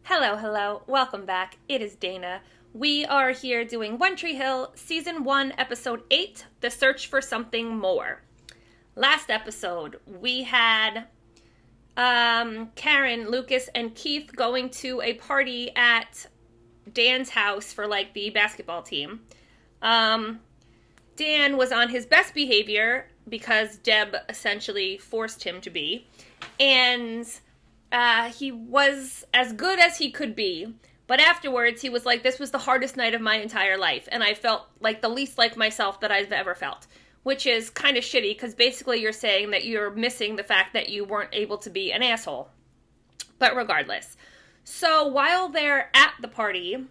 Hello, welcome back. It is Dana. We are here doing One Tree Hill, Season 1, Episode 8, The Search for Something More. Last episode, we had Karen, Lucas, and Keith going to a party at Dan's house for, the basketball team. Dan was on his best behavior because Deb essentially forced him to be, and he was as good as he could be, but afterwards he was like, this was the hardest night of my entire life, and I felt like the least like myself that I've ever felt, which is kind of shitty, because basically you're saying that you're missing the fact that you weren't able to be an asshole. But regardless. So while they're at the party,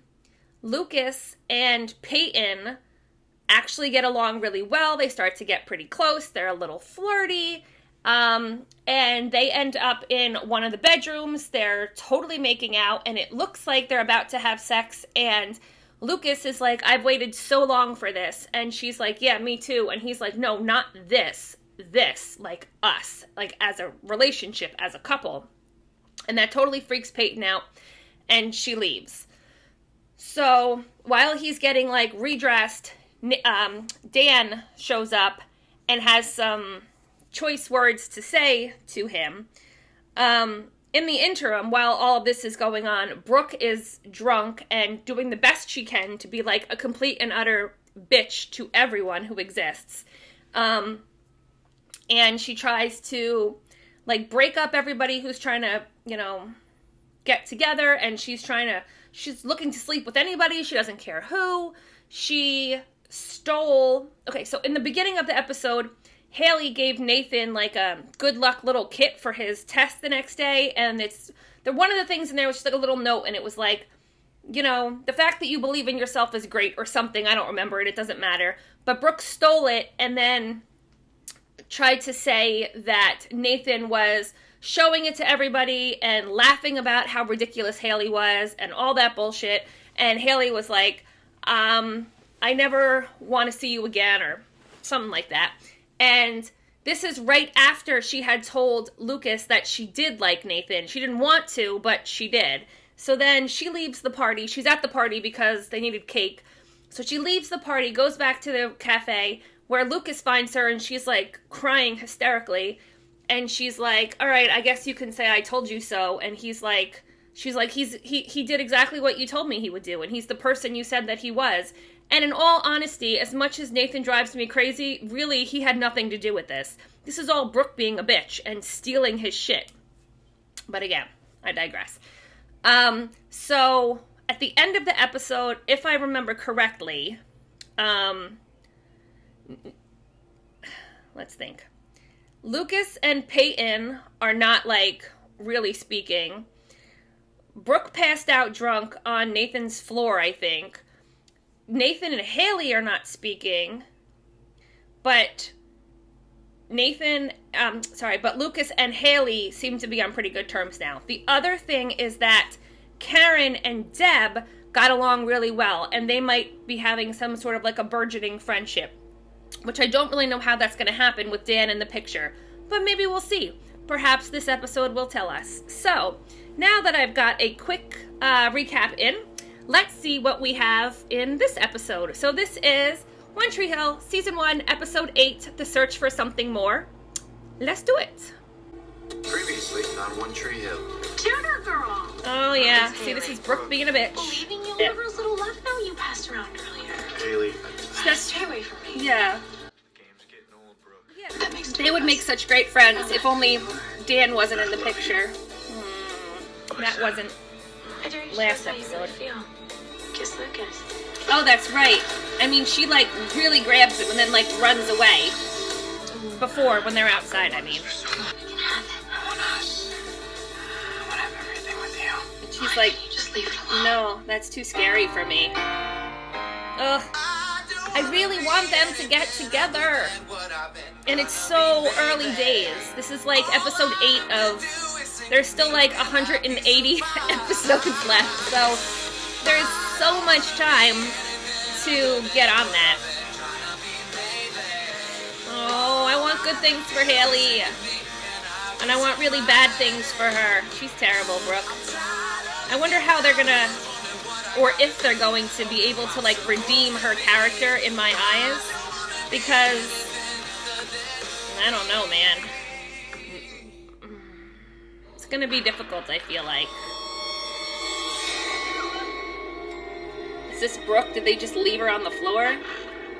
Lucas and Payton actually get along really well. They start to get pretty close. They're a little flirty. And they end up in one of the bedrooms. They're totally making out, and it looks like they're about to have sex, and Lucas is like, I've waited so long for this, and she's like, yeah, me too, and he's like, no, not this, like us, like as a relationship, as a couple, and that totally freaks Peyton out, and she leaves. So, while he's getting, redressed, Dan shows up and has some choice words to say to him. In the interim, while all of this is going on, Brooke is drunk and doing the best she can to be like a complete and utter bitch to everyone who exists. And she tries to break up everybody who's trying to, get together, and she's looking to sleep with anybody. She doesn't care who. She stole... Okay, so in the beginning of the episode, Haley gave Nathan a good luck little kit for his test the next day, and one of the things in there was just a little note, and it was the fact that you believe in yourself is great or something. I don't remember it. It doesn't matter. But Brooke stole it and then tried to say that Nathan was showing it to everybody and laughing about how ridiculous Haley was and all that bullshit. And Haley was like, I never want to see you again, or something like that. And this is right after she had told Lucas that she did like Nathan. She didn't want to, but she did. So then she leaves the party. She's at the party because they needed cake. So she leaves the party, goes back to the cafe, where Lucas finds her, and she's crying hysterically. And she's like, all right, I guess you can say I told you so. And she's like, he did exactly what you told me he would do. And he's the person you said that he was. And in all honesty, as much as Nathan drives me crazy, really, he had nothing to do with this. This is all Brooke being a bitch and stealing his shit. But again, I digress. So, at the end of the episode, if I remember correctly, let's think. Lucas and Peyton are not, really speaking. Brooke passed out drunk on Nathan's floor, I think. Nathan and Haley are not speaking, but Lucas and Haley seem to be on pretty good terms now. The other thing is that Karen and Deb got along really well, and they might be having some sort of a burgeoning friendship, which I don't really know how that's going to happen with Dan in the picture, but maybe we'll see. Perhaps this episode will tell us. So, now that I've got a quick recap in, let's see what we have in this episode. So this is One Tree Hill, Season 1, Episode 8, The Search for Something More. Let's do it. Previously on One Tree Hill. Tudor girl! Oh, yeah. See, this is Brooke being a bitch. Believing you in the girl's little love note you passed around earlier. Haley. Stay away from me. Yeah. The game's getting old, Brooke. Yeah. That makes They would make such great friends if only Dan wasn't in the picture. That wasn't I dare you last to how you really episode. feel. Kiss Lucas. Oh, that's right. I mean, she, really grabs him and then, runs away. Before, when they're outside, I mean. We can have it. I want us. I want to have everything with you. And she's Why like, can't you just leave it alone? no, that's too scary for me. Ugh. I really want them to get together. And it's so early days. This is episode 8 of... There's still 180 episodes left. So there's so much time to get on that. Oh, I want good things for Haley. And I want really bad things for her. She's terrible, Brooke. I wonder how they're gonna, or if they're going to be able to like redeem her character in my eyes, because I don't know, man. It's gonna be difficult, I feel like. Is this Brooke? Did they just leave her on the floor?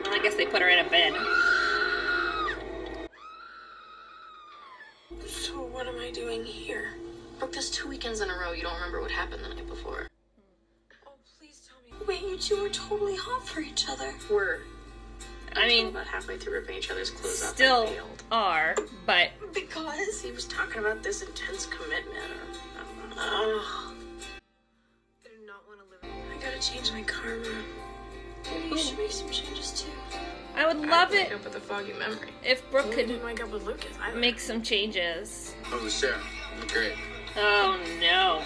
Well, I guess they put her in a bed. So what am I doing here? Brooke, that's 2 weekends in a row. You don't remember what happened the night before. Oh, please tell me. Wait, you two were totally hot for each other. Were. I mean, about halfway through ripping each other's clothes off. Still are, but Because he was talking about this intense commitment. I do not want to live. I gotta change my karma. Maybe you should make some changes too. I would love it Wake up with a foggy memory. if Brooke could Didn't wake up with Lucas. make some changes. Oh, Sarah. Great. Oh no.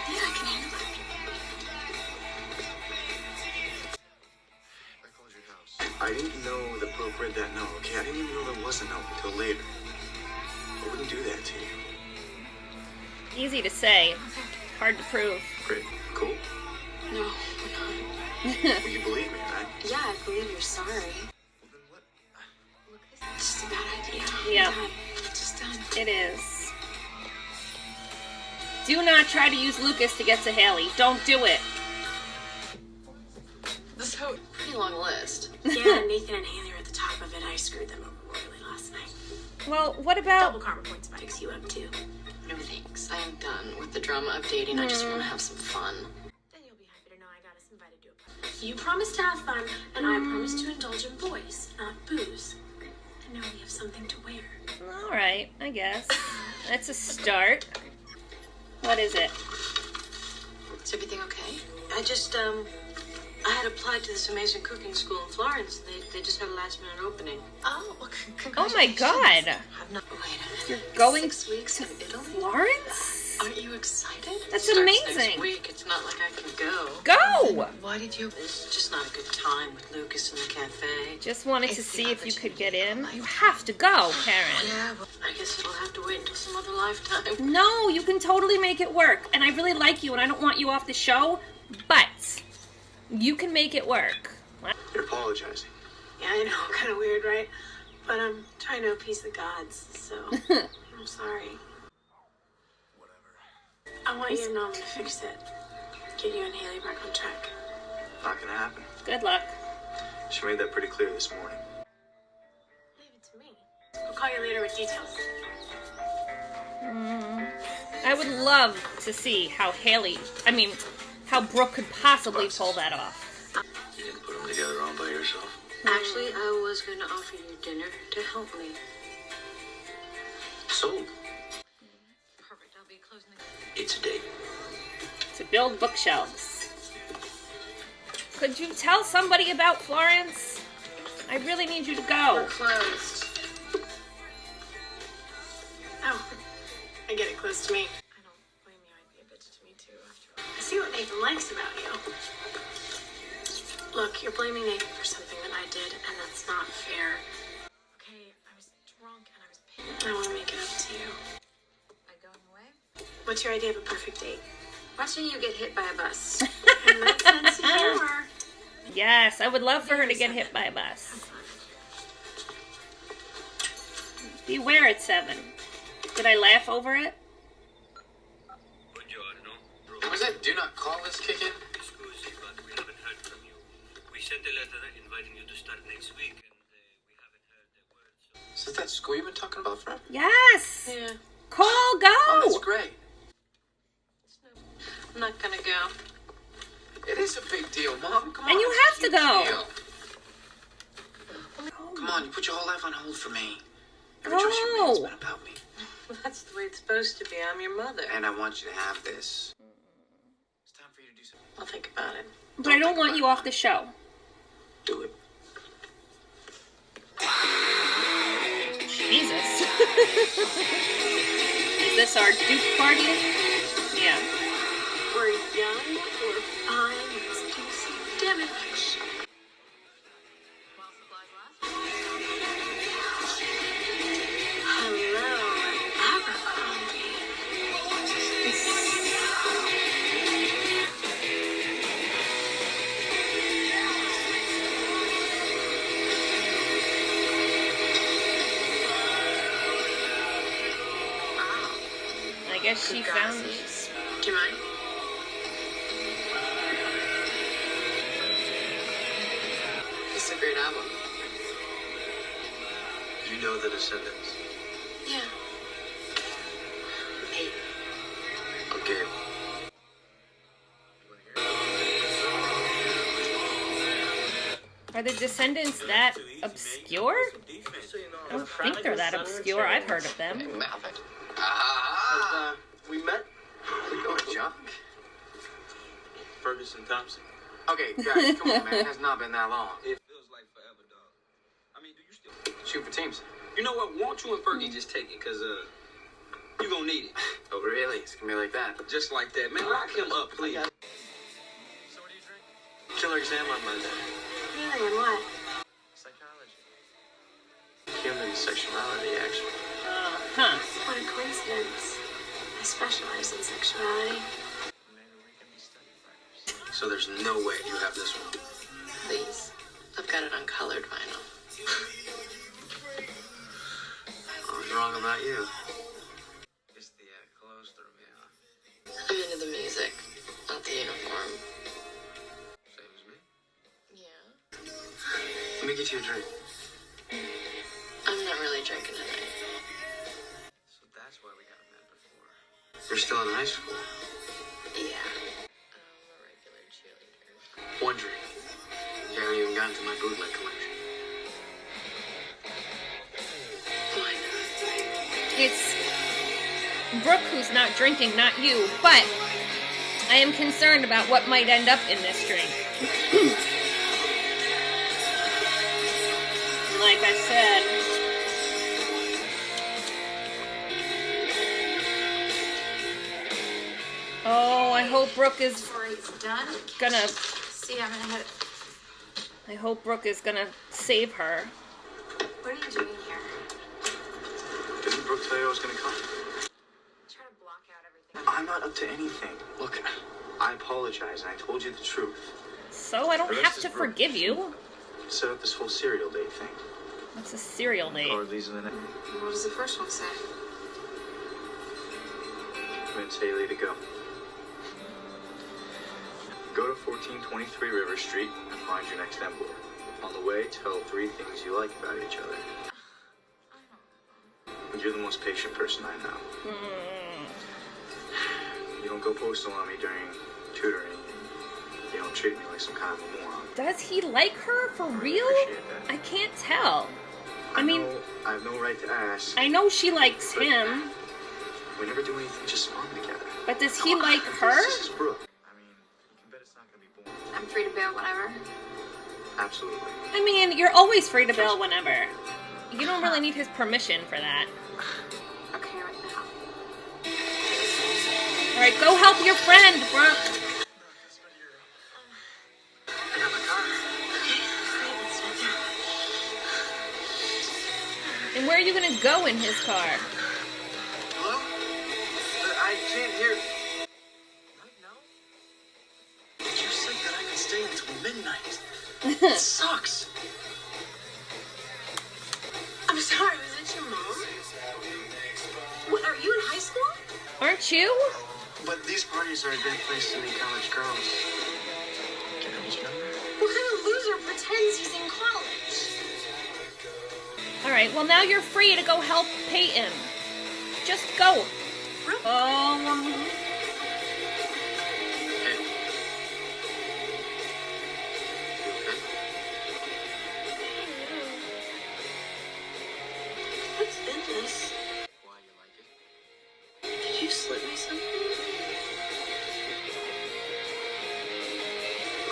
Yeah, I can handle it. I called your house. I didn't know that Brooke read that note, okay? I didn't even know there was a note until later. I wouldn't do that to you. Easy to say, hard to prove. Great. Cool? No, we're not. Well, you believe me, right? Yeah, I believe you're sorry. Well, then what? Look, it's just a bad idea. Yeah. Done. It's just done. It is. Do not try to use Lucas to get to Haley. Don't do it. So, pretty long list. Yeah, Nathan and Haley are at the top of it. I screwed them over royally last night. Well, what Double about... karma points spikes you up too. No thanks. I am done with the drama of dating. I just want to have some fun. Then you'll be happy to know I got us invited to a party. You promised to have fun, and I promised to indulge in boys, not booze. And now we have something to wear. Alright, I guess. That's a start. What is it? Is everything okay? I had applied to this amazing cooking school in Florence. They just had a last minute opening. Oh, well, Oh my god! I'm not. Wait a minute. You're going 6 weeks to in Italy? Florence? Aren't you excited? That's Starts amazing. Next week. It's not like I can go. Go! Why did you? It's just not a good time with Lucas in the cafe. Just wanted to It's see the if you could get opportunity in. of a You lifetime. have to go, Karen. Yeah, well, I guess it'll have to wait until some other lifetime. No, you can totally make it work. And I really like you, and I don't want you off the show, but you can make it work. You're apologizing. Yeah, I know, kind of weird, right? But I'm trying to appease the gods, so I'm sorry. Whatever. I want your mom to fix it. Get you and Haley back on track. Not gonna happen. Good luck. She made that pretty clear this morning. Leave it to me. I'll call you later with details. I would love to see how how Brooke could possibly pull that off. You didn't put them together all by yourself. Actually, I was going to offer you dinner to help me. Sold. Perfect. I'll be closing the... It's a date. To build bookshelves. Could you tell somebody about Florence? I really need you to go. Closed. Oh, I get it close to me. I don't blame you. I'd be a bitch to me too, after all. I see what Nathan likes about you. Look, you're blaming Nathan for something that I did, and that's not fair. Okay, I was drunk and I was pissed. I want to make it up to you. By going away? What's your idea of a perfect date? Watching you get hit by a bus. And that sense of humor. Yes, I would love for her to get hit by a bus. Beware at 7. Did I laugh over it? Was that do not call list kick in? Scusi, but we haven't heard from you. We sent a letter inviting you to start next week, and we haven't heard a word. Is this that school you've been talking about forever? Yes! Yeah, Cole, Oh, that's go! great. I'm not gonna go. It is a big deal, Mom. Come on. And you it's have a to huge go. deal. Come on, you put your whole life on hold for me. Every choice you made has been about me. That's the way it's supposed to be. I'm your mother. And I want you to have this. It's time for you to do something. I'll think about it. But I don't want you off the show. Do it. Jesus. Is this our Duke party? Yeah. We're young, we're fine, let's do some damage. While supplies last. Hello, Abercrombie. guess she found. Do you mind? It's a great album. You know the Descendants? Yeah. Payton. Okay. Are the Descendants that obscure? I don't think they're that obscure. I've heard of them. Mouth it. Ah! We met? We going junk? Ferguson Thompson. Okay, guys, come on, man. It has not been that long. It feels like forever, dog. I mean, do you still Shoot for teams. You know what? Won't you and Fergie just take it? Because, you gonna need it. Oh, really? It's gonna be like that. Just like that. Man, lock him up, please. So what do you drink? Killer exam on Monday. Really, and what? Psychology. Human sexuality, actually. Huh. What a coincidence. I specialize in sexuality. Maybe we can be study partners. So there's no way you have this one. Please. I've got it on colored vinyl. What's wrong about you? It's the clothes throw me off. I'm into the music, not the uniform. Same as me. Yeah. Let me get you a drink. I'm not really drinking tonight. So that's why we haven't met before. You're still in high school. Yeah. I'm a regular cheerleader. One drink. You haven't even gotten to my bootleg collection. Why not? It's Brooke who's not drinking, not you. But I am concerned about what might end up in this drink. Like I said. Oh, I hope Brooke is Story's done. gonna. See, I'm gonna head. I hope Brooke is gonna save her. What are you doing here? Didn't Brooke tell you I was gonna come? Try to block out everything. I'm not up to anything. Look, I apologize, and I told you the truth. So I don't The rest have is to Brooke. forgive you. Set up this whole cereal date thing. What's a cereal date? Hardly's in it. What does the first one say? I'm gonna tell you Lee to go. Go to 1423 River Street and find your next envelope. On the way, tell 3 things you like about each other. You're the most patient person I know. You don't go postal on me during tutoring. And you don't treat me like some kind of a moron. Does he like her for real? appreciate that. I can't tell. I mean, know I have no right to ask. I know she likes him, We never do anything just fun together. but does he like her? This is Brooke. I mean, you can bet it's not gonna be boring. I'm free to bail whenever. Absolutely. I mean, you're always free to bail whenever. You don't really need his permission for that. Okay, right now. Alright, go help your friend, Brooke. I got my car. Great, let's start there. And where are you gonna go in his car? Hello? I can't hear. Right now? You said that I could stay until midnight. It sucks. I'm sorry, was that your mom? What, are you in high school? Aren't you? But these parties are a good place to meet college girls. Girls, remember? What kind of loser pretends he's in college? Alright, well now you're free to go help Payton. Just go. Hey. You okay? What's in this? Why you like it? Did you slip me something?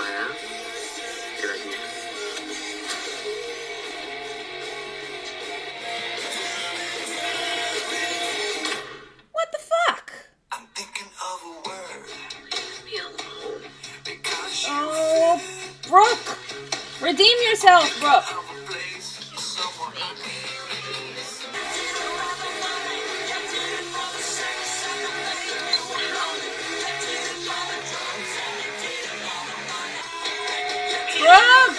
I have? Good idea. What the fuck? I'm thinking of a word Leave me alone. because you Oh, Brooke! Redeem yourself, Brooke! have a place, someone I Brooke!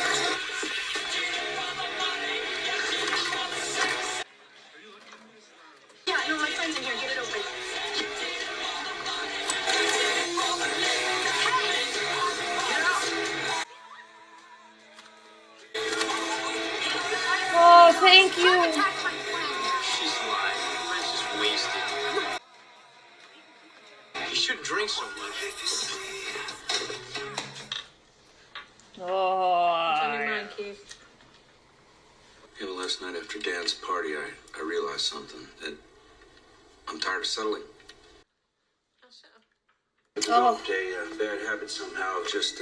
Yeah, no, my friend's in here. Get it open. shouldn't drink so much. What's on your Oh. mind, Keith? Yeah, well, last night after Dan's party, I realized something. That I'm tired of settling. How so? I've Oh. developed a bad habit somehow of just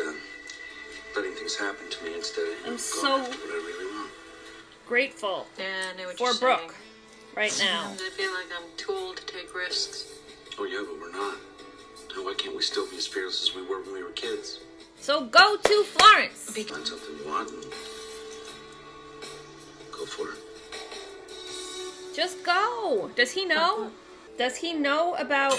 letting things happen to me instead of I'm going so after what I really want. Grateful Yeah, I know what for you're Brooke saying. right now. Sometimes I feel like I'm too old to take risks. Oh yeah, but we're not. Now, why can't we still be as fearless as we were when we were kids? So go to Florence. Find something you want and go for it. Just go. Does he know? Does he know about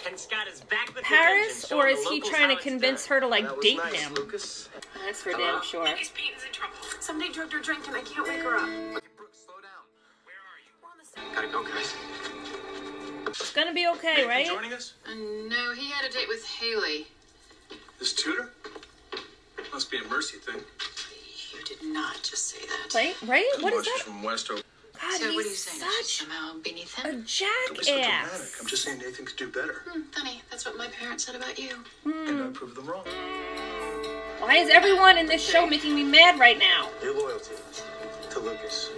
And Scott is back with Paris, the tension, or showing is the he locals trying how to it's convince done. her to like That was date nice, him? Lucas. That's for damn sure. Because Payton's in trouble. Somebody drugged her drink and I can't wake her up. Okay, Brooke, slow down. Where are you? We're on the same. Gotta go, guys. It's gonna be okay, Payton right? joining us? No, he had a date with Haley. This tutor? Must be a mercy thing. You did not just say that. Right? What is She's that? from Westover. God, So what are you he's saying? That she's such somehow beneath a him? Don't be so dramatic. jackass. I'm just saying Nathan could do better. Funny. That's what my parents said about you. And I proved them wrong. Why is everyone in this show making me mad right now? Your loyalty to Lucas. I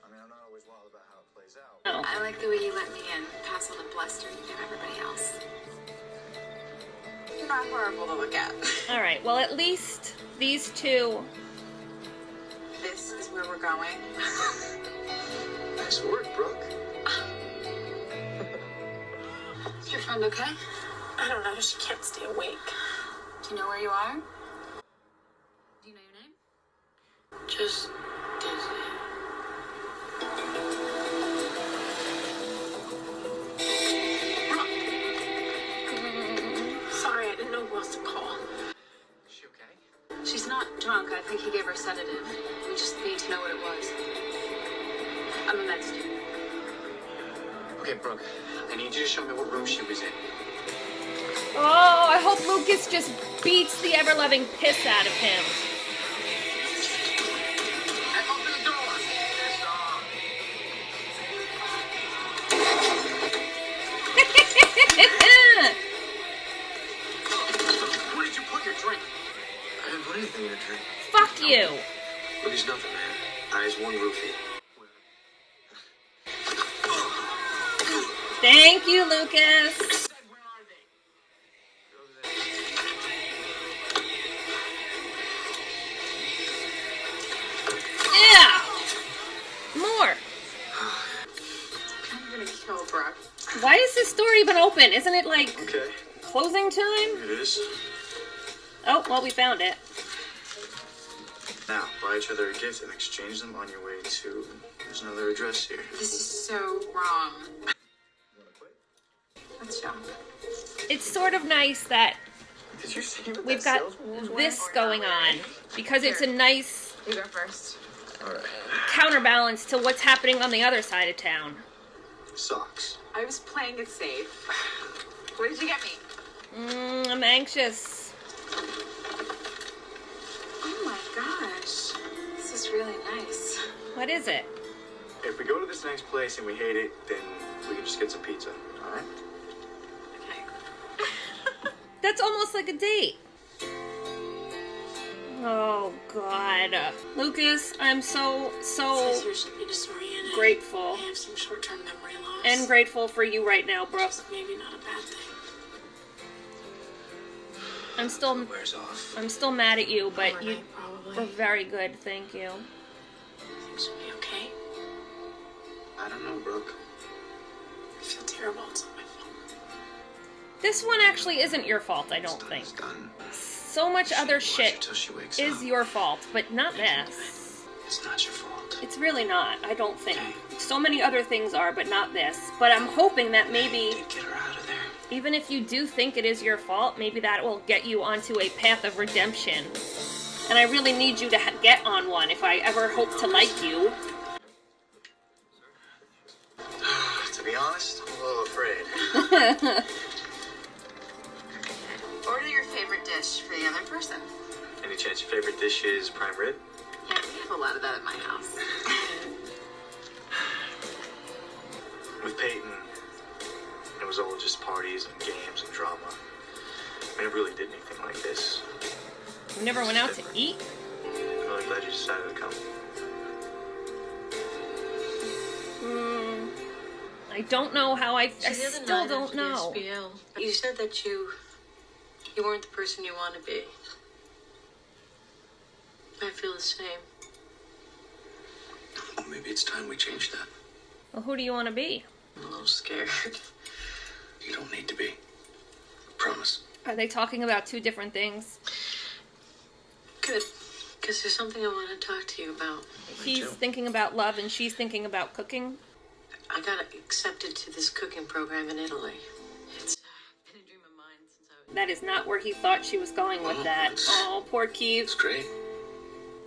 mean, I'm not always wild about how it plays out. Oh. I like the way you let me in, past all the bluster you give everybody else. You're not horrible to look at. All right. Well, at least these two. This is where we're going. Nice work, Brooke. Is your friend okay? I don't know. She can't stay awake. Do you know where you are? Do you know your name? Just Dizzy. Sorry, I didn't know who else to call. Is she okay? She's not drunk. I think he gave her a sedative. We just need to know what it was. I'm a med student. Okay, Brooke, I need you to show me what room she was in. Oh, I hope Lucas just beats the ever-loving piss out of him. And open the door! Yes, Where did you put your drink? I didn't put anything in your drink. Fuck you. Look, he's nothing, man. Eyes one roofie. Thank you, Lucas. Where are they? Yeah. More. I'm gonna kill Brooke. Why is this door even open? Isn't it like Okay, closing time? it is. Oh, well, we found it. Now, buy each other a gift and exchange them on your way to... There's another address here. This is so wrong. You wanna quit? Let's jump. It's sort of nice that Did you see what we've that got salesman was wearing? this going on because it's a nice You go first. Alright. counterbalance to what's happening on the other side of town. Socks. I was playing it safe. What did you get me? I'm anxious. Oh my gosh. This is really nice. What is it? If we go to this next place and we hate it, then we can just get some pizza. Alright? Okay. That's almost like a date. Oh, God. Lucas, I'm so Says you're disoriented. grateful. You have some short-term memory loss. And grateful for you right now, Brooke. Maybe not a bad thing. I'm still Wears off. mad at you, but you Overnight, probably. were very good, thank you. Think she'll be okay? I don't know, Brooke. I feel terrible. It's not my fault. This one actually isn't your fault, I don't think. It's done. So much other Watch shit until she wakes is up. your fault, but not this. It's not your fault. It's really not, I don't think. So many other things are, but not this. But I'm hoping that maybe, Did get her out of there. even if you do think it is your fault, maybe that will get you onto a path of redemption. And I really need you to get on one if I ever hope to like you. To be honest, I'm a little afraid. Order your favorite dish for the other person. Any chance your favorite dish is prime rib? Yeah, we have a lot of that at my house. With Payton, it was was all just parties and games and drama. I never really did anything like this. You never went out to eat? I'm really glad you decided to come. I don't know how I So the other still night don't after know. the SBL, you said that you weren't the person you want to be. I feel the same. Well, maybe it's time we change that. Well, who do you want to be? I'm a little scared. You don't need to be. Promise. Are they talking about two different things? Good. Because there's something I want to talk to you about. He's thinking about love and she's thinking about cooking. I got accepted to this cooking program in Italy. It's been a dream of mine since I was... That is not where he thought she was going with that. Oh, poor Keith. It's great.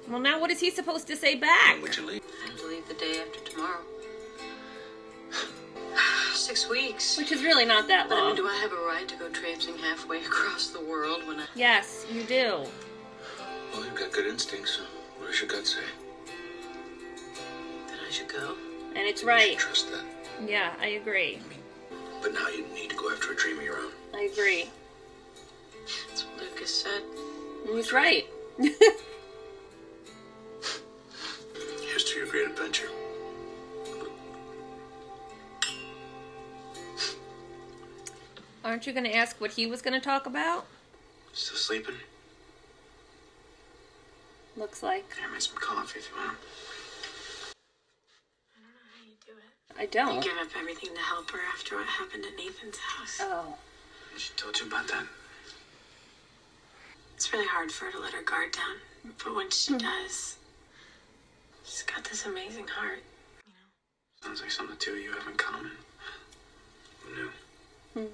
Well, now what is he supposed to say back? When would you leave? I have to leave the day after tomorrow. 6 weeks. Which is really not that I mean, long. do I have a right to go traipsing halfway across the world when I... Yes, you do. Well, you've got good instincts, so what does your gut say? That I should go? And it's You right. should trust that. Yeah, I agree. But now you need to go after a dream of your own. I agree. That's what Lucas said. And he's right. Here's to your great adventure. Aren't you going to ask what he was going to talk about? Still sleeping? Looks like. I made some coffee if you want. I don't know how you do it. I You don't. give up everything to help her after what happened at Nathan's house. Oh. She told you about that? It's really hard for her to let her guard down. But when she does, she's got this amazing heart. You know? Sounds like something the two of you have in common. Who knew?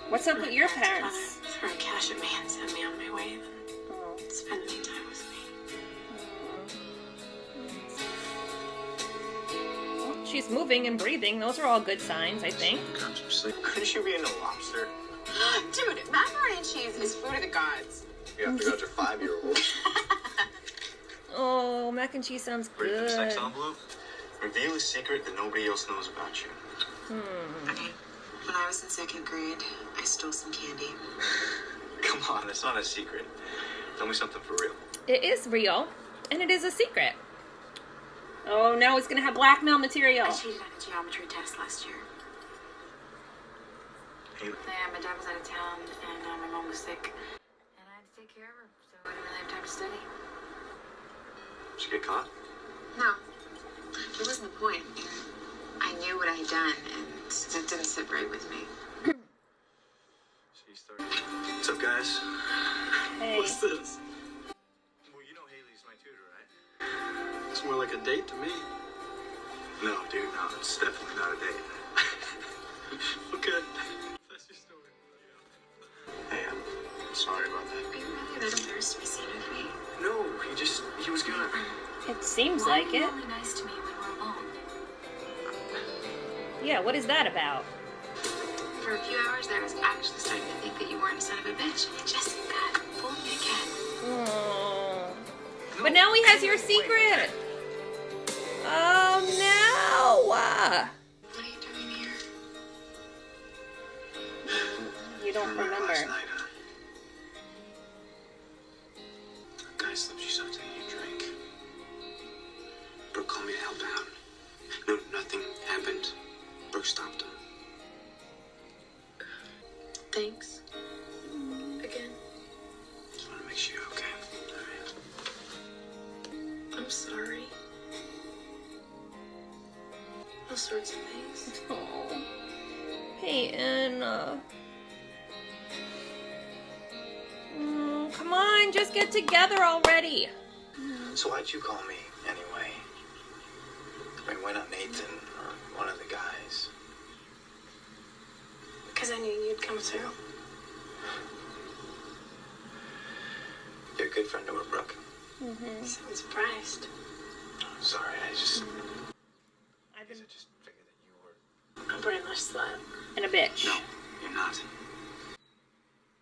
What's up with your I'd parents? rather throw cash at me and send me on my way than Oh. spend any time with me. Well, she's moving and breathing. Those are all good signs, I think. Got some sleep. Couldn't you be into lobster? Dude, macaroni and cheese is food of the gods. You have to go to 5-year-old. Oh, mac and cheese sounds Read the good. sex envelope. Reveal a secret that nobody else knows about you. Okay. When I was in 2nd grade, I stole some candy. Come on, it's not a secret. Tell me something for real. It is real, and it is a secret. Oh, now it's going to have blackmail material. I cheated on a geometry test last year. Hey, Yeah, my dad was out of town, and my mom was sick. And I had to take care of her, so I didn't really have time to study. did you get caught? No, it wasn't the point. I knew what I had done, and it didn't sit right with me. So you started. What's up, guys? Hey. What's this? Well, you know Haley's my tutor, right? It's more like a date to me. No, dude, no, it's definitely not a date. Okay. That's your story. Hey, I'm sorry about that. Are you really that embarrassed to be seen with me? No, he was gonna. It seems Why like are you it. only nice to me when we're alone? Yeah, what is that about? For a few hours there, I was actually starting to think that you weren't a son of a bitch, and you just got fooled me again. Oh. But now he has your secret. Oh, no. What are you doing here? You don't remember. Last night, huh? A guy slipped you something and you drank. Brooke called me to help out. No, nothing happened. Brooke stopped him. Thanks. Again. Just want to make sure you're okay. All right. I'm sorry. All sorts of things. Oh. Payton. Come on, just get together already. So why'd you call me anyway? I mean, why not Nathan or one of the guys? Because I knew you'd come through. You're a good friend to her, Brooke. Mm-hmm. I'm surprised. Sorry, I just I've been just figured that you were. A brainless slut. in a bitch. No, you're not.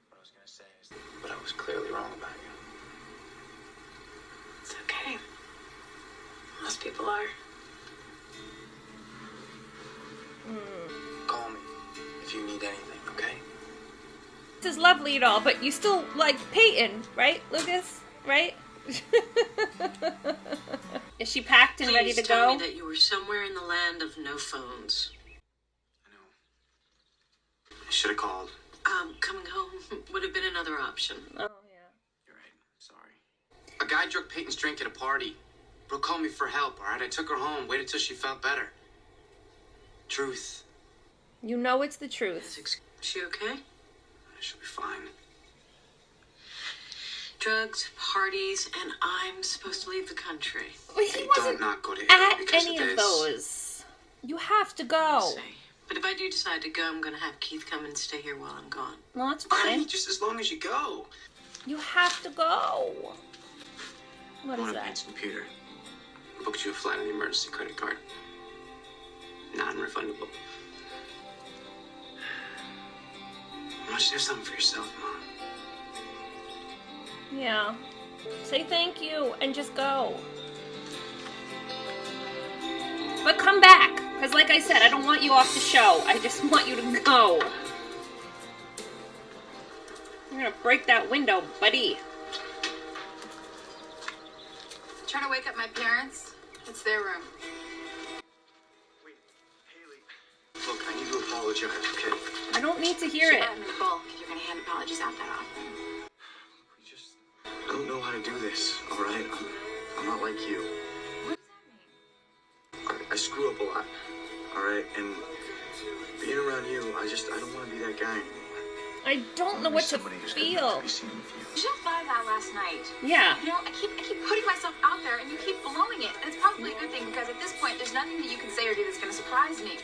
What I was gonna say is, but I was clearly wrong about you. It's okay. Most people are. you need anything, okay? This is lovely and all, but you still like Payton, right, Lucas? Right? Is she packed and ready to Please tell go? me that you were somewhere in the land of no phones. I know. I should have called. Coming home would have been another option. Oh, yeah. You're right. Sorry. A guy drunk Peyton's drink at a party. Brooke called me for help, all right? I took her home, waited till she felt better. Truth. You know it's the truth. Is she okay? She'll be fine. Drugs, parties, and I'm supposed to leave the country. Well, he Hey, wasn't don't not go to Italy at because any of of this. those. You have to go. I'll see. But if I do decide to go, I'm gonna have Keith come and stay here while I'm gone. Well, that's Fine, fine. just as long as you go. You have to go. What I is want to that? Payton's computer. I booked you a flight on the emergency credit card. Non-refundable. Why don't you do something for yourself, Mom? Yeah. Say thank you and just go. But come back. Because like I said, I don't want you off the show. I just want you to go. You're gonna break that window, buddy. Trying to wake up my parents? It's their room. Wait, Haley. Look, I need to apologize, okay? I don't need to hear it. I'm in bulk. You're gonna hand apologies out that often. I don't know how to do this, all right? I'm not like you. What does that mean? I screw up a lot, all right? And being around you, I don't want to be that guy anymore. I don't know what to Somebody who's good enough feel. to be seen with you. You should have thought of that last night. Yeah. You know, I keep putting myself out there and you keep blowing it. And it's probably a good thing because at this point there's nothing that you can say or do that's gonna surprise me.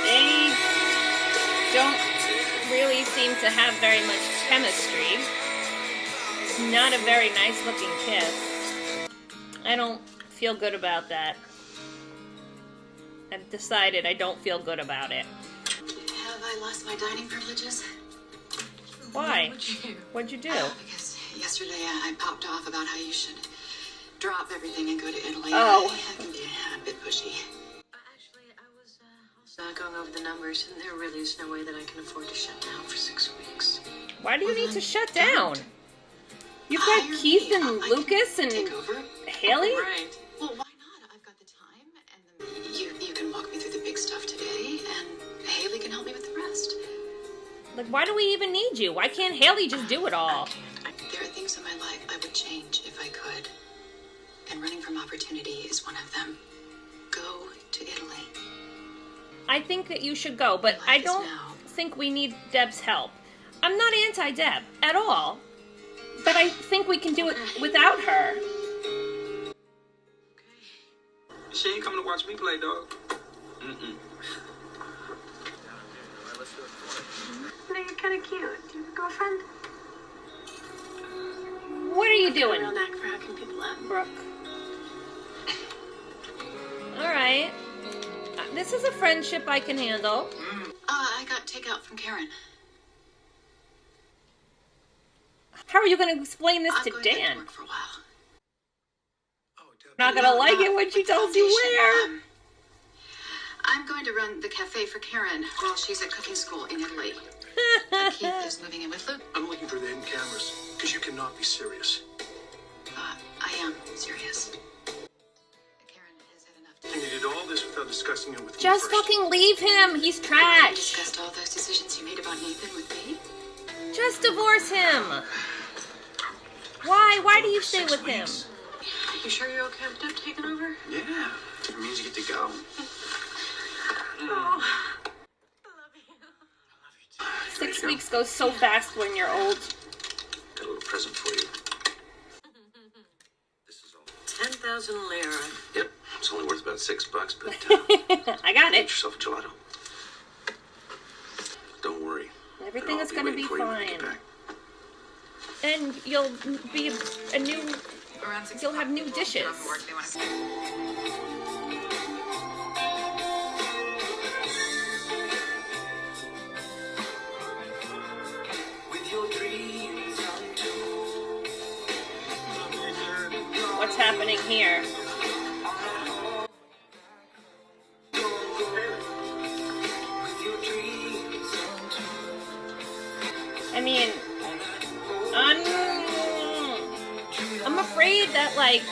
They don't really seem to have very much chemistry. It's not a very nice looking kiss. I don't feel good about that. I've decided I don't feel good about it. Have I lost my dining privileges? Why? Would you? What'd you do? Because yesterday I popped off about how you should drop everything and go to Italy. Oh. I can be a bit pushy. Actually, I was also going over the numbers, and there really is no way that I can afford to shut down for 6 weeks. Why do you need to shut down? You've Hire got me. Keith and I can Lucas and take over. Haley? Right. Well, why not? I've got the time, and you can walk me through the big stuff today, and Haley can help me with the rest. Like, why do we even need you? Why can't Haley just do it all? There are things in my life I would change if I could, and running from opportunity is one of them. Go to Italy. I think that you should go, but I Life is don't now. think we need Deb's help. I'm not anti-Deb at all, but I think we can do it without her. She ain't coming to watch me play, dog. Mm-mm. No, you're kind of cute. Do you have a girlfriend? What are you doing, Real knack for hooking people up. Brooke? Alright. This is a friendship I can handle. I got takeout from Karen. How are you going to explain this I'm to going back to Dan? work for a while. Not going to like it when she tells you where. I'm going to run the cafe for Karen while she's at cooking school in Italy. Keith is moving in with Luke. I'm looking for the hidden cameras, because you cannot be serious. I am serious. Karen has had enough And you did all this without discussing it with me Just first. fucking leave him. He's You trash. discussed all those decisions you made about Nathan with me? Just divorce him. Why? Why do you stay with him? You sure you're okay with Deb taking over? Yeah, it means you get to go. Oh, 6 weeks goes so fast when you're old. Got a little present for you. This is all. 10,000 lira. Yep, it's only worth about $6, but I got get it. yourself a gelato. Don't worry. Everything It'll all is going to waiting be for you when you get fine. back. And you'll be a new. Around 6 You'll have o'clock, new people dishes. get off work, they wanna- With your dreams untold. What's happening here? that like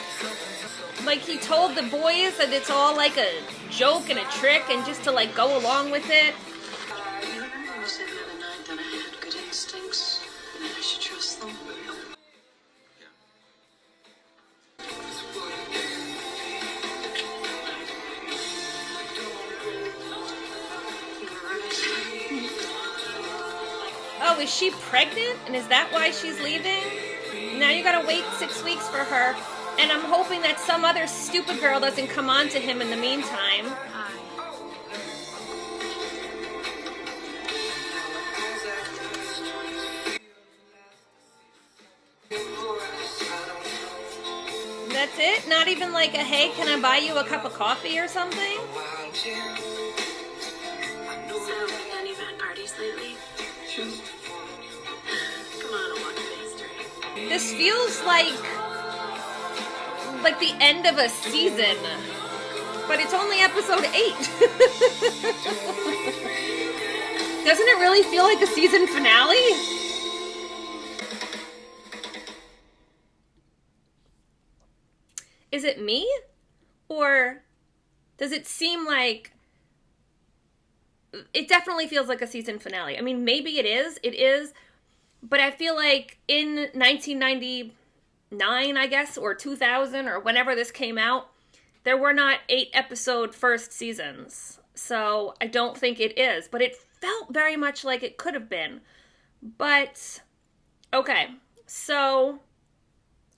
he told the boys that it's all like a joke and a trick and just to like go along with it. You remember you said the other night that I had good instincts and that I should trust them? You were right. Oh, is she pregnant? And is that why she's leaving? Now you gotta wait 6 weeks for her. And I'm hoping that some other stupid girl doesn't come on to him in the meantime. That's it? Not even like a, hey, can I buy you a cup of coffee or something? So, any bad parties lately? Come on, I'll walk your face straight. This feels like the end of a season. But it's only episode 8. Doesn't it really feel like a season finale? Is it me? Or does it seem like... It definitely feels like a season finale. I mean, maybe it is. But I feel like in 1999, I guess, or 2000, or whenever this came out, there were not 8-episode first seasons. So I don't think it is. But it felt very much like it could have been. But, okay. So,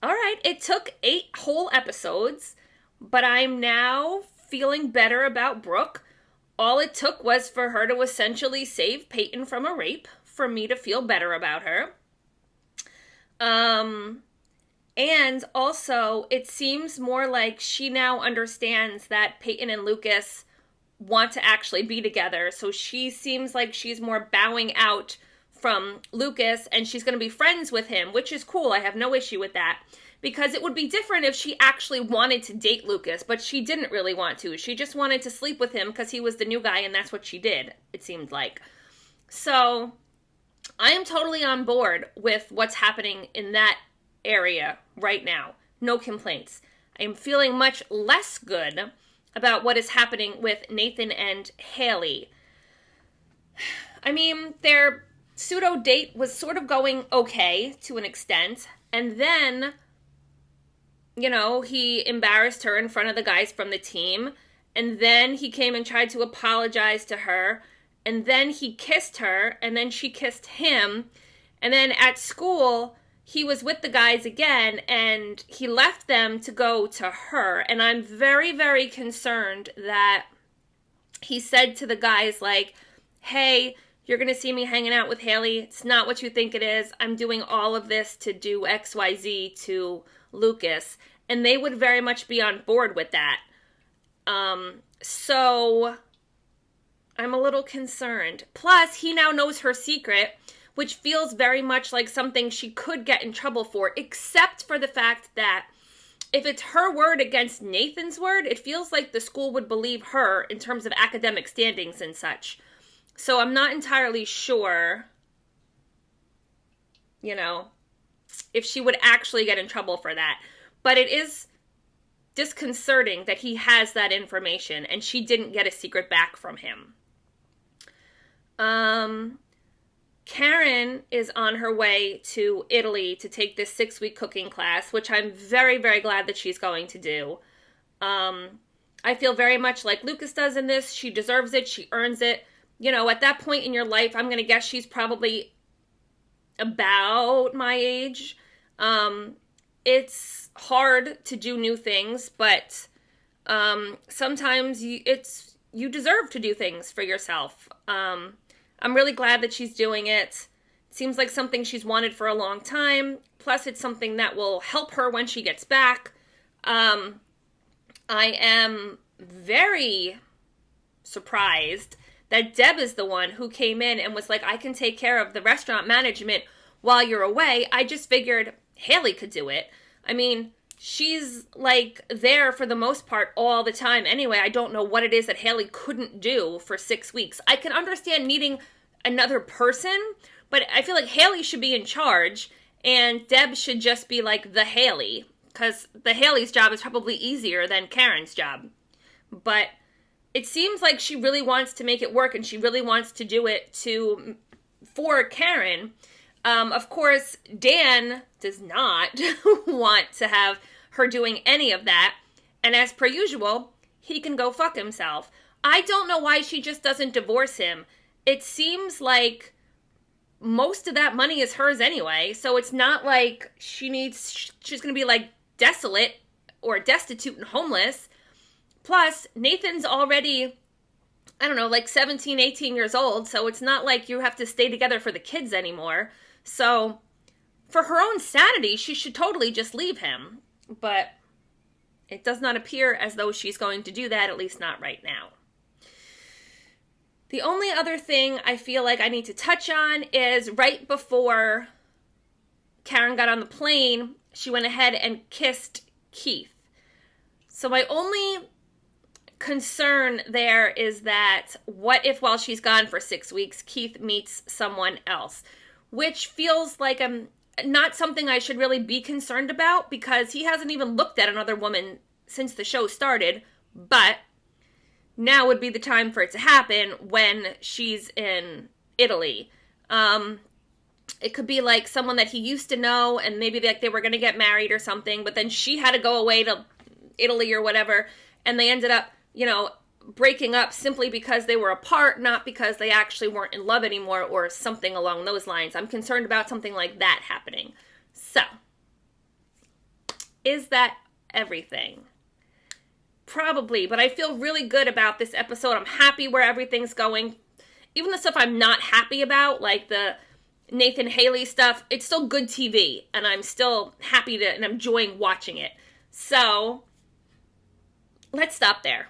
alright, it took 8 whole episodes. But I'm now feeling better about Brooke. All it took was for her to essentially save Payton from a rape for me to feel better about her. And also, it seems more like she now understands that Payton and Lucas want to actually be together. So she seems like she's more bowing out from Lucas and she's going to be friends with him, which is cool. I have no issue with that. Because it would be different if she actually wanted to date Lucas, but she didn't really want to. She just wanted to sleep with him because he was the new guy and that's what she did, it seemed like. So, I am totally on board with what's happening in that area right now. No complaints. I am feeling much less good about what is happening with Nathan and Haley. I mean, their pseudo date was sort of going okay to an extent, and then, you know, he embarrassed her in front of the guys from the team, and then he came and tried to apologize to her, and then he kissed her, and then she kissed him, and then at school, he was with the guys again, and he left them to go to her, and I'm very, very concerned that he said to the guys, like, hey, you're going to see me hanging out with Haley. It's not what you think it is. I'm doing all of this to do XYZ to Lucas. And they would very much be on board with that. So I'm a little concerned. Plus, he now knows her secret, which feels very much like something she could get in trouble for, except for the fact that if it's her word against Nathan's word, it feels like the school would believe her in terms of academic standings and such. So I'm not entirely sure, you know, if she would actually get in trouble for that. But it is disconcerting that he has that information and she didn't get a secret back from him. Karen is on her way to Italy to take this 6-week cooking class, which I'm very, very glad that she's going to do. I feel very much like Lucas does in this. She deserves it. She earns it. You know, at that point in your life, I'm going to guess she's probably about my age. It's hard to do new things, but sometimes you deserve to do things for yourself. I'm really glad that she's doing it. It seems like something she's wanted for a long time. Plus, it's something that will help her when she gets back. I am very surprised that Deb is the one who came in and was like, I can take care of the restaurant management while you're away. I just figured Haley could do it. I mean, she's like there for the most part all the time. Anyway, I don't know what it is that Haley couldn't do for 6 weeks. I can understand needing another person, but I feel like Haley should be in charge and Deb should just be like the Haley. because the Haley's job is probably easier than Karen's job. But it seems like she really wants to make it work, and she really wants to do it for Karen. Of course, Dan does not want to have her doing any of that. And as per usual, he can go fuck himself. I don't know why she just doesn't divorce him. It seems like most of that money is hers anyway. So it's not like she's going to be like desolate or destitute and homeless. Plus, Nathan's already, I don't know, like 17, 18 years old. So it's not like you have to stay together for the kids anymore. So for her own sanity, she should totally just leave him. But it does not appear as though she's going to do that, at least not right now. The only other thing I feel like I need to touch on is right before Karen got on the plane, she went ahead and kissed Keith. So my only concern there is that what if while she's gone for 6 weeks, Keith meets someone else? Which feels like not something I should really be concerned about, because he hasn't even looked at another woman since the show started. But now would be the time for it to happen when she's in Italy. It could be like someone that he used to know, and maybe like they were going to get married or something, but then she had to go away to Italy or whatever, and they ended up, breaking up simply because they were apart, not because they actually weren't in love anymore or something along those lines. I'm concerned about something like that happening. So, is that everything? Probably, but I feel really good about this episode. I'm happy where everything's going. Even the stuff I'm not happy about, like the Nathan Haley stuff, it's still good TV, and I'm still happy and I'm enjoying watching it. So, let's stop there.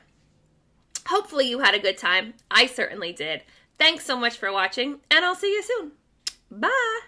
Hopefully you had a good time. I certainly did. Thanks so much for watching, and I'll see you soon. Bye!